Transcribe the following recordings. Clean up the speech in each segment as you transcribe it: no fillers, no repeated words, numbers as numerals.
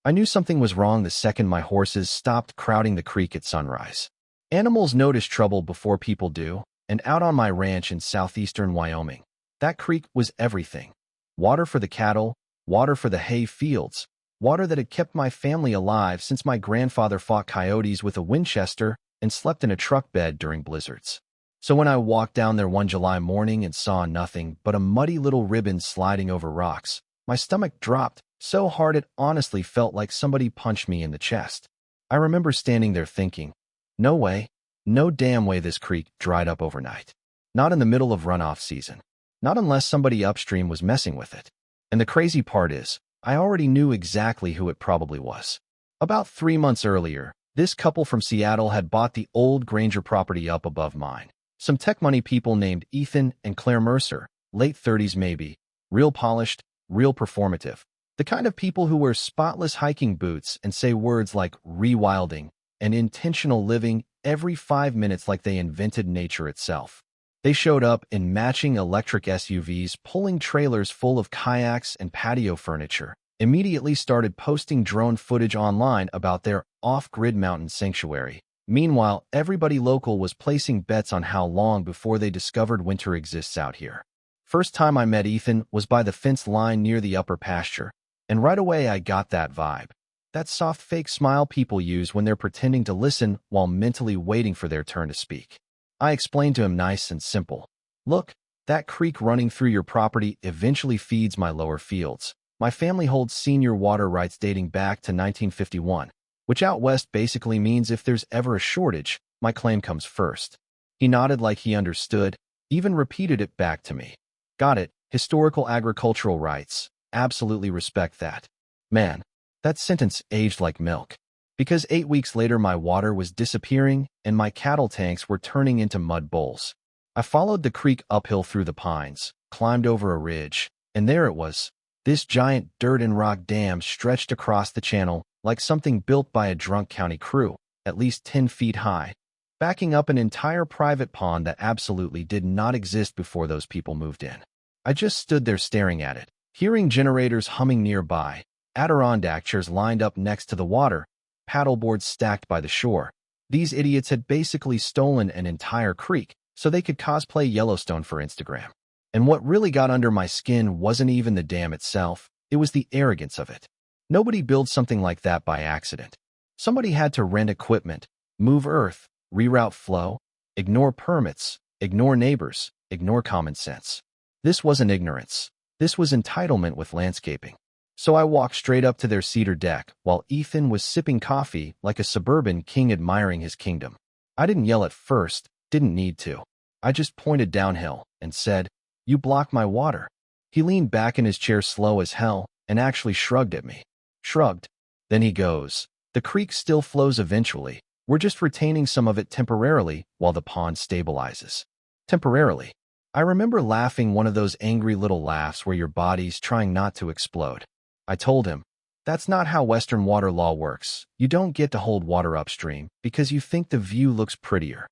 I knew something was wrong the second my horses stopped crowding the creek at sunrise. Animals notice trouble before people do, and out on my ranch in southeastern Wyoming, that creek was everything. Water for the cattle, water for the hay fields, water that had kept my family alive since my grandfather fought coyotes with a Winchester and slept in a truck bed during blizzards. So when I walked down there one July morning and saw nothing but a muddy little ribbon sliding over rocks, my stomach dropped so hard it honestly felt like somebody punched me in the chest. I remember standing there thinking, no way, no damn way this creek dried up overnight. Not in the middle of runoff season. Not unless somebody upstream was messing with it. And the crazy part is, I already knew exactly who it probably was. About 3 months earlier, this couple from Seattle had bought the old Granger property up above mine. Some tech money people named Ethan and Claire Mercer, late 30s maybe, real polished, real performative. The kind of people who wear spotless hiking boots and say words like rewilding and intentional living every 5 minutes like they invented nature itself. They showed up in matching electric SUVs, pulling trailers full of kayaks and patio furniture, immediately started posting drone footage online about their off-grid mountain sanctuary. Meanwhile, everybody local was placing bets on how long before they discovered winter exists out here. First time I met Ethan was by the fence line near the upper pasture, and right away I got that vibe. That soft fake smile people use when they're pretending to listen while mentally waiting for their turn to speak. I explained to him nice and simple. Look, that creek running through your property eventually feeds my lower fields. My family holds senior water rights dating back to 1951, which out west basically means if there's ever a shortage, my claim comes first. He nodded like he understood, even repeated it back to me. Got it, historical agricultural rights. Absolutely respect that. Man, that sentence aged like milk. Because 8 weeks later my water was disappearing and my cattle tanks were turning into mud bowls. I followed the creek uphill through the pines, climbed over a ridge, and there it was. This giant dirt and rock dam stretched across the channel like something built by a drunk county crew, at least 10 feet high, backing up an entire private pond that absolutely did not exist before those people moved in. I just stood there staring at it, hearing generators humming nearby, Adirondack chairs lined up next to the water, paddleboards stacked by the shore. These idiots had basically stolen an entire creek so they could cosplay Yellowstone for Instagram. And what really got under my skin wasn't even the dam itself, it was the arrogance of it. Nobody builds something like that by accident. Somebody had to rent equipment, move earth, reroute flow, ignore permits, ignore neighbors, ignore common sense. This wasn't ignorance. This was entitlement with landscaping. So I walked straight up to their cedar deck while Ethan was sipping coffee like a suburban king admiring his kingdom. I didn't yell at first, didn't need to. I just pointed downhill and said, "You block my water." He leaned back in his chair slow as hell and actually shrugged at me. Shrugged. Then he goes, "The creek still flows eventually. We're just retaining some of it temporarily while the pond stabilizes." Temporarily. I remember laughing one of those angry little laughs where your body's trying not to explode. I told him, "That's not how Western water law works. You don't get to hold water upstream because you think the view looks prettier."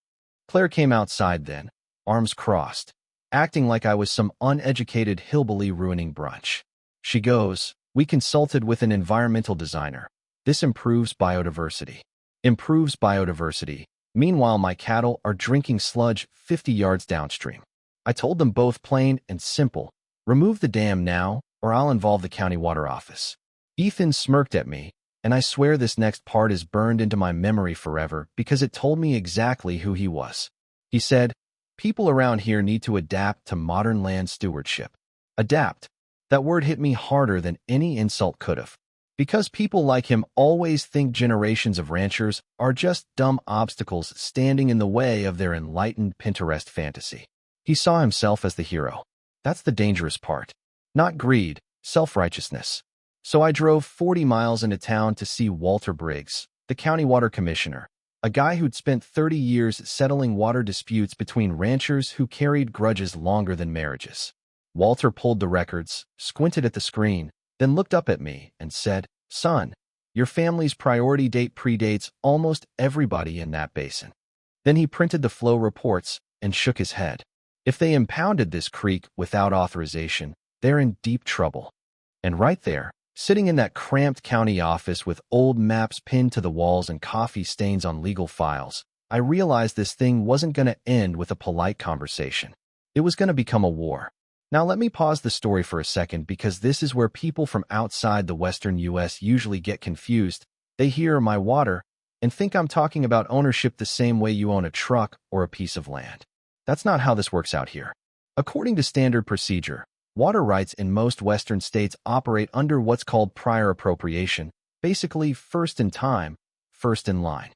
Claire came outside then, arms crossed, acting like I was some uneducated hillbilly ruining brunch. She goes, "We consulted with an environmental designer. This improves biodiversity." Improves biodiversity. Meanwhile, my cattle are drinking sludge 50 yards downstream. I told them both plain and simple, remove the dam now, or I'll involve the county water office. Ethan smirked at me, and I swear this next part is burned into my memory forever because it told me exactly who he was. He said, "People around here need to adapt to modern land stewardship." Adapt. That word hit me harder than any insult could have. Because people like him always think generations of ranchers are just dumb obstacles standing in the way of their enlightened Pinterest fantasy. He saw himself as the hero. That's the dangerous part. Not greed, self-righteousness. So I drove 40 miles into town to see Walter Briggs, the county water commissioner, a guy who'd spent 30 years settling water disputes between ranchers who carried grudges longer than marriages. Walter pulled the records, squinted at the screen, then looked up at me and said, "Son, your family's priority date predates almost everybody in that basin." Then he printed the flow reports and shook his head. If they impounded this creek without authorization, they're in deep trouble. And right there, Sitting in that cramped county office with old maps pinned to the walls and coffee stains on legal files, I realized this thing wasn't going to end with a polite conversation. It was going to become a war. Now let me pause the story for a second because this is where people from outside the Western US usually get confused. They hear my water and think I'm talking about ownership the same way you own a truck or a piece of land. That's not how this works out here. According to standard procedure, water rights in most Western states operate under what's called prior appropriation, basically first in time, first in line.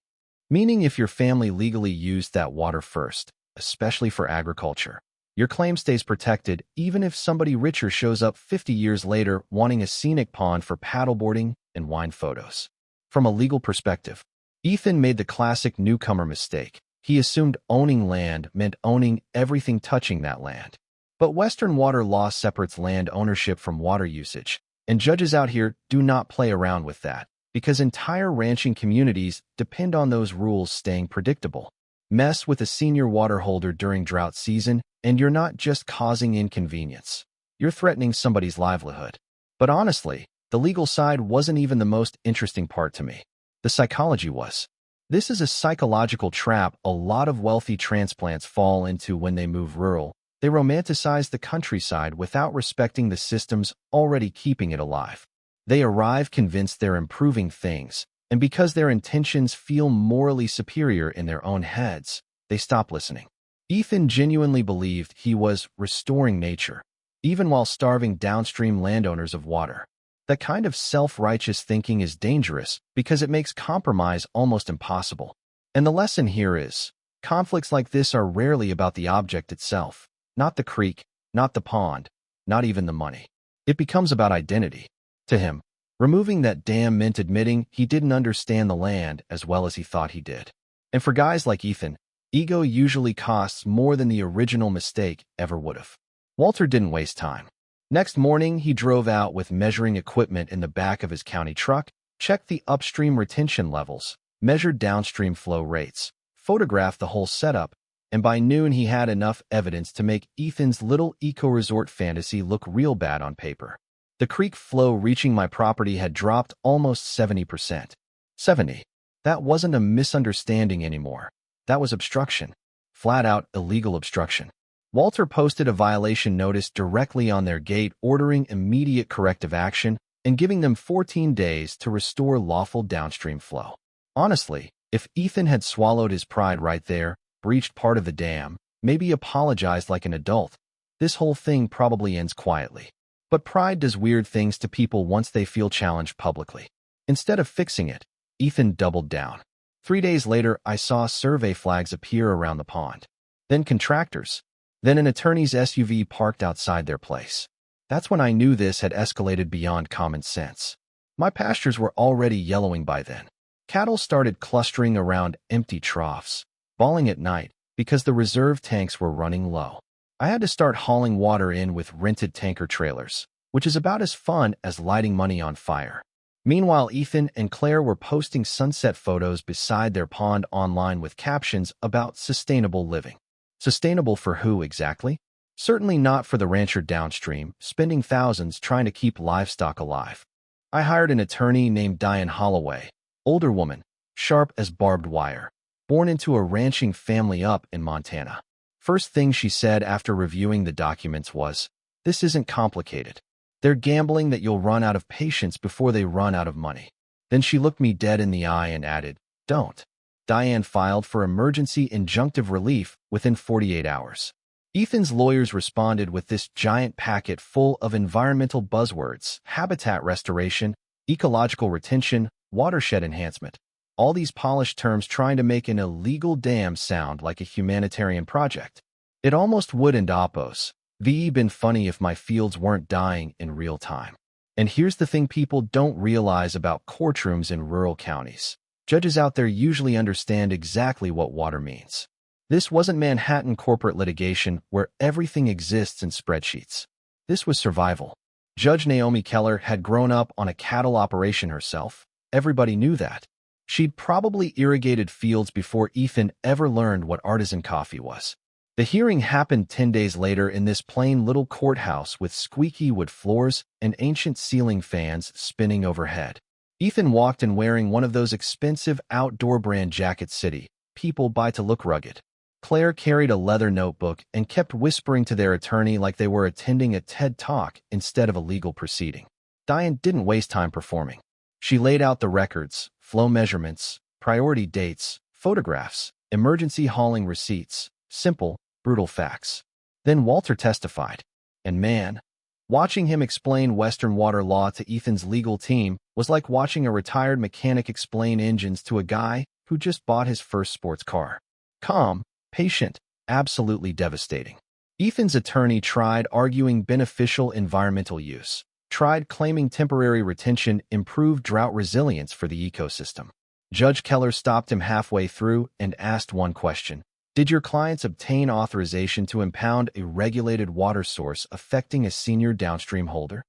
Meaning if your family legally used that water first, especially for agriculture, your claim stays protected even if somebody richer shows up 50 years later wanting a scenic pond for paddleboarding and wine photos. From a legal perspective, Ethan made the classic newcomer mistake. He assumed owning land meant owning everything touching that land. But Western water law separates land ownership from water usage, and judges out here do not play around with that, because entire ranching communities depend on those rules staying predictable. Mess with a senior water holder during drought season, and you're not just causing inconvenience. You're threatening somebody's livelihood. But honestly, the legal side wasn't even the most interesting part to me. The psychology was. This is a psychological trap a lot of wealthy transplants fall into when they move rural. They romanticize the countryside without respecting the systems already keeping it alive. They arrive convinced they're improving things, and because their intentions feel morally superior in their own heads, they stop listening. Ethan genuinely believed he was restoring nature, even while starving downstream landowners of water. That kind of self-righteous thinking is dangerous because it makes compromise almost impossible. And the lesson here is, conflicts like this are rarely about the object itself, not the creek, not the pond, not even the money. It becomes about identity. To him, removing that dam meant admitting he didn't understand the land as well as he thought he did. And for guys like Ethan, ego usually costs more than the original mistake ever would have. Walter didn't waste time. Next morning, he drove out with measuring equipment in the back of his county truck, checked the upstream retention levels, measured downstream flow rates, photographed the whole setup, and by noon he had enough evidence to make Ethan's little eco-resort fantasy look real bad on paper. The creek flow reaching my property had dropped almost 70%. 70. That wasn't a misunderstanding anymore. That was obstruction. Flat-out illegal obstruction. Walter posted a violation notice directly on their gate ordering immediate corrective action and giving them 14 days to restore lawful downstream flow. Honestly, if Ethan had swallowed his pride right there, breached part of the dam, maybe apologized like an adult, this whole thing probably ends quietly. But pride does weird things to people once they feel challenged publicly. Instead of fixing it, Ethan doubled down. 3 days later, I saw survey flags appear around the pond. Then contractors. Then an attorney's SUV parked outside their place. That's when I knew this had escalated beyond common sense. My pastures were already yellowing by then. Cattle started clustering around empty troughs, bawling at night because the reserve tanks were running low. I had to start hauling water in with rented tanker trailers, which is about as fun as lighting money on fire. Meanwhile, Ethan and Claire were posting sunset photos beside their pond online with captions about sustainable living. Sustainable for who exactly? Certainly not for the rancher downstream, spending thousands trying to keep livestock alive. I hired an attorney named Diane Holloway, older woman, sharp as barbed wire, born into a ranching family up in Montana. First thing she said after reviewing the documents was, "This isn't complicated. They're gambling that you'll run out of patience before they run out of money." Then she looked me dead in the eye and added, "Don't." Diane filed for emergency injunctive relief within 48 hours. Ethan's lawyers responded with this giant packet full of environmental buzzwords: habitat restoration, ecological retention, watershed enhancement. All these polished terms trying to make an illegal dam sound like a humanitarian project. It almost wouldn't oppose. Been funny if my fields weren't dying in real time. And here's the thing people don't realize about courtrooms in rural counties. Judges out there usually understand exactly what water means. This wasn't Manhattan corporate litigation where everything exists in spreadsheets. This was survival. Judge Naomi Keller had grown up on a cattle operation herself. Everybody knew that. She'd probably irrigated fields before Ethan ever learned what artisan coffee was. The hearing happened 10 days later in this plain little courthouse with squeaky wood floors and ancient ceiling fans spinning overhead. Ethan walked in wearing one of those expensive outdoor brand jackets people buy to look rugged. Claire carried a leather notebook and kept whispering to their attorney like they were attending a TED Talk instead of a legal proceeding. Diane didn't waste time performing. She laid out the records, flow measurements, priority dates, photographs, emergency hauling receipts, simple, brutal facts. Then Walter testified. And man, watching him explain Western water law to Ethan's legal team was like watching a retired mechanic explain engines to a guy who just bought his first sports car. Calm, patient, absolutely devastating. Ethan's attorney tried arguing beneficial environmental use, tried claiming temporary retention improved drought resilience for the ecosystem. Judge Keller stopped him halfway through and asked one question. Did your clients obtain authorization to impound a regulated water source affecting a senior downstream holder?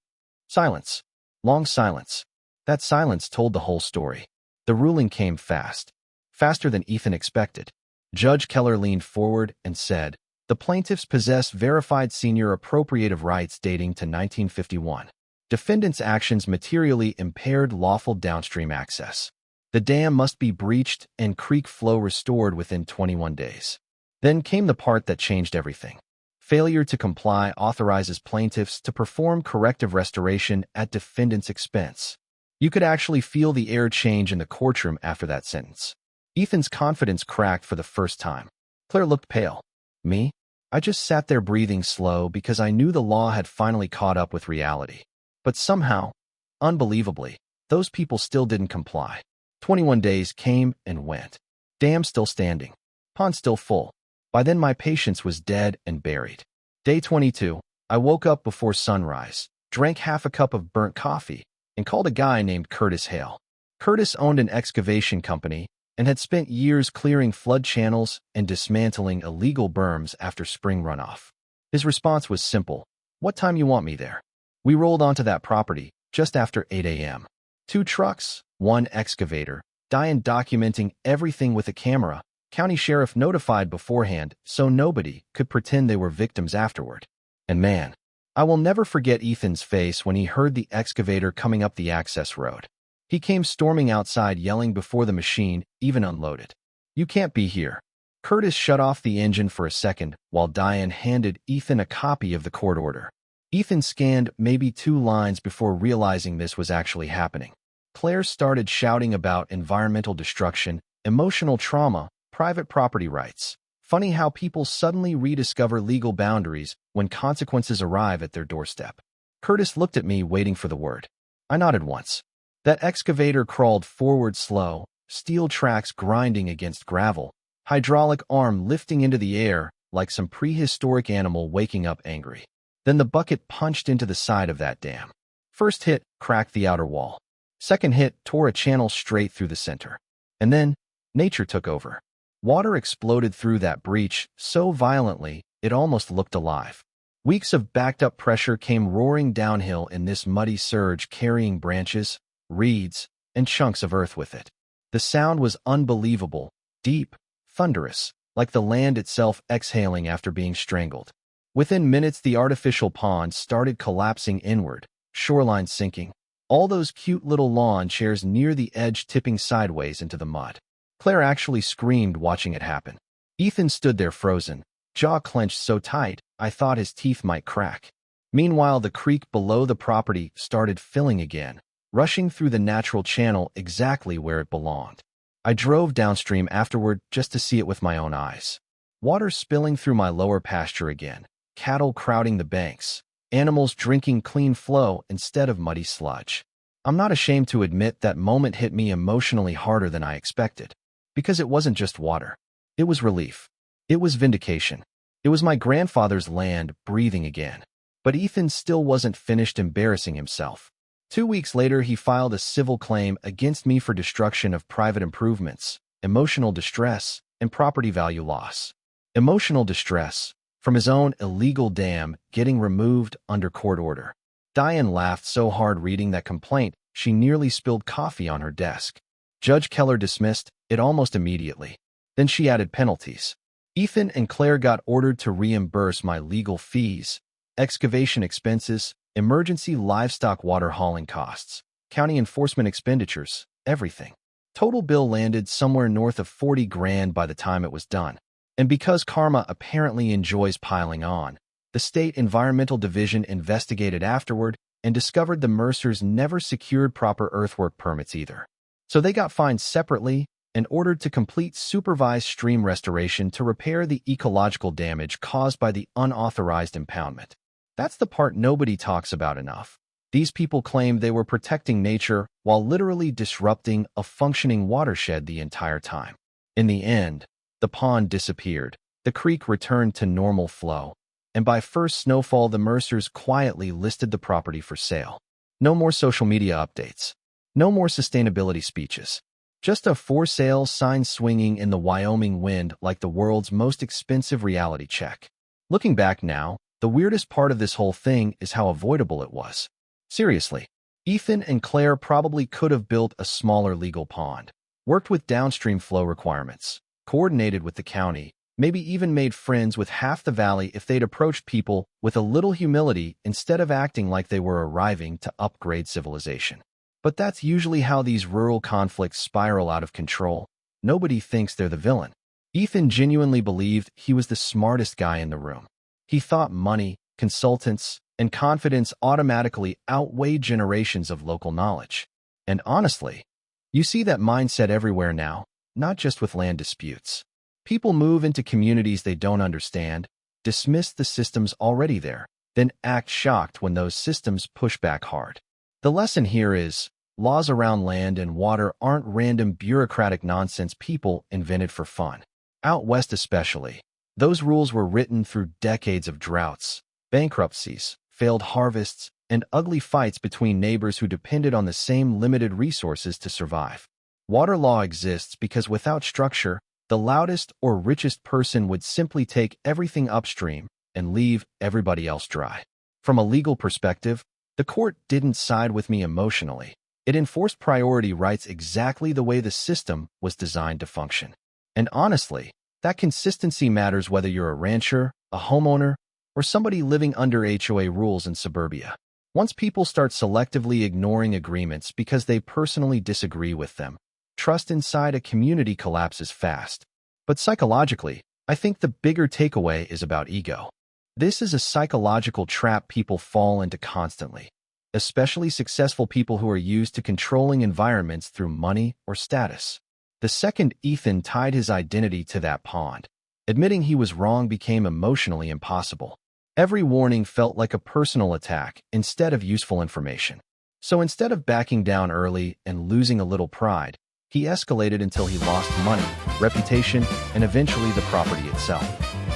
Silence. Long silence. That silence told the whole story. The ruling came fast. Faster than Ethan expected. Judge Keller leaned forward and said, the plaintiffs possess verified senior appropriative rights dating to 1951. Defendants' actions materially impaired lawful downstream access. The dam must be breached and creek flow restored within 21 days. Then came the part that changed everything. Failure to comply authorizes plaintiffs to perform corrective restoration at defendant's expense. You could actually feel the air change in the courtroom after that sentence. Ethan's confidence cracked for the first time. Claire looked pale. Me? I just sat there breathing slow because I knew the law had finally caught up with reality. But somehow, unbelievably, those people still didn't comply. 21 days came and went. Dam still standing. Pond still full. By then my patience was dead and buried. Day 22, I woke up before sunrise, drank half a cup of burnt coffee, and called a guy named Curtis Hale. Curtis owned an excavation company and had spent years clearing flood channels and dismantling illegal berms after spring runoff. His response was simple. What time you want me there? We rolled onto that property just after 8 a.m. 2 trucks, 1 excavator, Diane documenting everything with a camera, county sheriff notified beforehand so nobody could pretend they were victims afterward. And man, I will never forget Ethan's face when he heard the excavator coming up the access road. He came storming outside yelling before the machine even unloaded. You can't be here. Curtis shut off the engine for a second while Diane handed Ethan a copy of the court order. Ethan scanned maybe 2 lines before realizing this was actually happening. Claire started shouting about environmental destruction, emotional trauma, private property rights. Funny how people suddenly rediscover legal boundaries when consequences arrive at their doorstep. Curtis looked at me waiting for the word. I nodded once. That excavator crawled forward slow, steel tracks grinding against gravel, hydraulic arm lifting into the air like some prehistoric animal waking up angry. Then the bucket punched into the side of that dam. First hit cracked the outer wall. Second hit tore a channel straight through the center. And then, nature took over. Water exploded through that breach so violently it almost looked alive. Weeks of backed-up pressure came roaring downhill in this muddy surge carrying branches, reeds, and chunks of earth with it. The sound was unbelievable, deep, thunderous, like the land itself exhaling after being strangled. Within minutes, the artificial pond started collapsing inward, shoreline sinking, all those cute little lawn chairs near the edge tipping sideways into the mud. Claire actually screamed watching it happen. Ethan stood there frozen, jaw clenched so tight I thought his teeth might crack. Meanwhile, the creek below the property started filling again, rushing through the natural channel exactly where it belonged. I drove downstream afterward just to see it with my own eyes. Water spilling through my lower pasture again. Cattle crowding the banks, animals drinking clean flow instead of muddy sludge. I'm not ashamed to admit that moment hit me emotionally harder than I expected. Because it wasn't just water. It was relief. It was vindication. It was my grandfather's land breathing again. But Ethan still wasn't finished embarrassing himself. 2 weeks later, he filed a civil claim against me for destruction of private improvements, emotional distress, and property value loss. Emotional distress, from his own illegal dam getting removed under court order. Diane laughed so hard reading that complaint, she nearly spilled coffee on her desk. Judge Keller dismissed it almost immediately. Then she added penalties. Ethan and Claire got ordered to reimburse my legal fees, excavation expenses, emergency livestock water hauling costs, county enforcement expenditures, everything. Total bill landed somewhere north of 40 grand by the time it was done. And because karma apparently enjoys piling on, the State Environmental Division investigated afterward and discovered the Mercers never secured proper earthwork permits either. So they got fined separately and ordered to complete supervised stream restoration to repair the ecological damage caused by the unauthorized impoundment. That's the part nobody talks about enough. These people claim they were protecting nature while literally disrupting a functioning watershed the entire time. In the end, the pond disappeared, the creek returned to normal flow, and by first snowfall the Mercers quietly listed the property for sale. No more social media updates. No more sustainability speeches. Just a for sale sign swinging in the Wyoming wind like the world's most expensive reality check. Looking back now, the weirdest part of this whole thing is how avoidable it was. Seriously, Ethan and Claire probably could have built a smaller legal pond, worked with downstream flow requirements, coordinated with the county, maybe even made friends with half the valley if they'd approached people with a little humility instead of acting like they were arriving to upgrade civilization. But that's usually how these rural conflicts spiral out of control. Nobody thinks they're the villain. Ethan genuinely believed he was the smartest guy in the room. He thought money, consultants, and confidence automatically outweighed generations of local knowledge. And honestly, you see that mindset everywhere now, not just with land disputes. People move into communities they don't understand, dismiss the systems already there, then act shocked when those systems push back hard. The lesson here is, laws around land and water aren't random bureaucratic nonsense people invented for fun. Out west especially, those rules were written through decades of droughts, bankruptcies, failed harvests, and ugly fights between neighbors who depended on the same limited resources to survive. Water law exists because without structure, the loudest or richest person would simply take everything upstream and leave everybody else dry. From a legal perspective, the court didn't side with me emotionally. It enforced priority rights exactly the way the system was designed to function. And honestly, that consistency matters whether you're a rancher, a homeowner, or somebody living under HOA rules in suburbia. Once people start selectively ignoring agreements because they personally disagree with them, trust inside a community collapses fast. But psychologically, I think the bigger takeaway is about ego. This is a psychological trap people fall into constantly, especially successful people who are used to controlling environments through money or status. The second Ethan tied his identity to that pond, admitting he was wrong became emotionally impossible. Every warning felt like a personal attack instead of useful information. So instead of backing down early and losing a little pride, he escalated until he lost money, reputation, and eventually the property itself.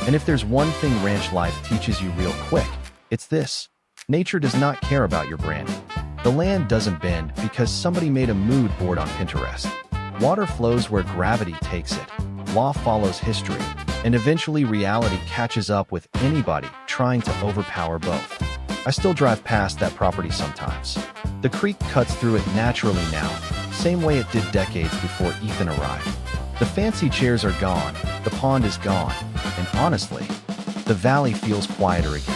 And if there's one thing ranch life teaches you real quick, it's this. Nature does not care about your branding. The land doesn't bend because somebody made a mood board on Pinterest. Water flows where gravity takes it. Law follows history. And eventually reality catches up with anybody trying to overpower both. I still drive past that property sometimes. The creek cuts through it naturally now, same way it did decades before Ethan arrived. The fancy chairs are gone, the pond is gone, and honestly, the valley feels quieter again.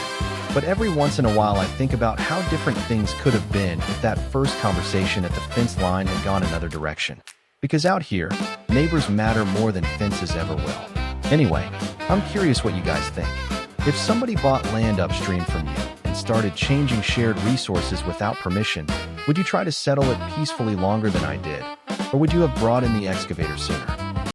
But every once in a while I think about how different things could have been if that first conversation at the fence line had gone another direction. Because out here, neighbors matter more than fences ever will. Anyway, I'm curious what you guys think. If somebody bought land upstream from you and started changing shared resources without permission, would you try to settle it peacefully longer than I did? Or would you have brought in the excavator sooner?